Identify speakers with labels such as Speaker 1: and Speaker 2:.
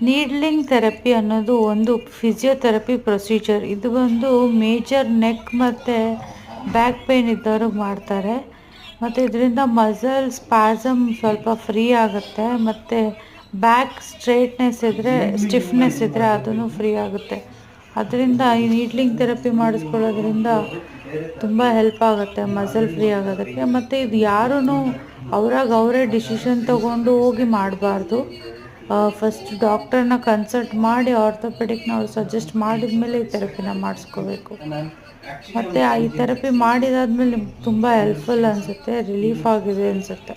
Speaker 1: ನೀಡ್ಲಿಂಗ್ therapy ಅನ್ನೋದು ಒಂದು physiotherapy procedure. ಇದು ಒಂದು ಮೇಜರ್ ನೆಕ್ ಮತ್ತು ಬ್ಯಾಕ್ ಪೇಯ್ನ್ ಇದ್ದವ್ರಿಗೆ ಮಾಡ್ತಾರೆ. ಮತ್ತು ಇದರಿಂದ ಮಸಲ್ ಸ್ಪಾಸಮ್ ಸ್ವಲ್ಪ ಫ್ರೀ ಆಗುತ್ತೆ, ಮತ್ತು ಬ್ಯಾಕ್ ಸ್ಟಿಫ್ನೆಸ್ ಇದ್ದರೆ ಅದನ್ನು ಫ್ರೀ ಆಗುತ್ತೆ. ಅದರಿಂದ ಈ ನೀಡ್ಲಿಂಗ್ ಥೆರಪಿ ಮಾಡಿಸ್ಕೊಳ್ಳೋದ್ರಿಂದ ತುಂಬ ಹೆಲ್ಪ್ ಆಗುತ್ತೆ ಮಸಲ್ ಫ್ರೀ ಆಗೋದಕ್ಕೆ. ಮತ್ತು ಇದು ಯಾರೂ ಅವರೇ ಡಿಸಿಷನ್ ತೊಗೊಂಡು ಹೋಗಿ ಮಾಡಬಾರ್ದು. ಫಸ್ಟ್ ಡಾಕ್ಟರ್ನ ಕನ್ಸಲ್ಟ್ ಮಾಡಿ ಆರ್ಥೋಪೆಡಿಕ್ನ ಅವ್ರು ಸಜೆಸ್ಟ್ ಮಾಡಿದ ಮೇಲೆ ಈ ಥೆರಪಿನ ಮಾಡಿಸ್ಕೋಬೇಕು. ಮತ್ತು ಈ ಥೆರಪಿ ಮಾಡಿದಾದ್ಮೇಲೆ ನಿಮ್ಗೆ ತುಂಬ ಹೆಲ್ಪ್ಫುಲ್ ಅನಿಸುತ್ತೆ, ರಿಲೀಫ್ ಆಗಿದೆ ಅನಿಸುತ್ತೆ.